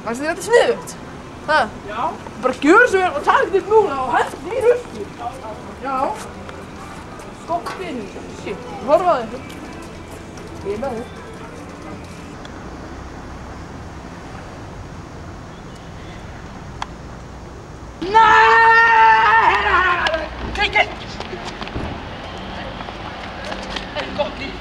Fannst þér þetta sniðugt? Það? Já. Bara gjör svo vel og takk þitt núna og hætti þér upp. Já. Stoppinn. Shit, horfa á þig. Ég er með þig. Nei! Take it! Það er gott líf.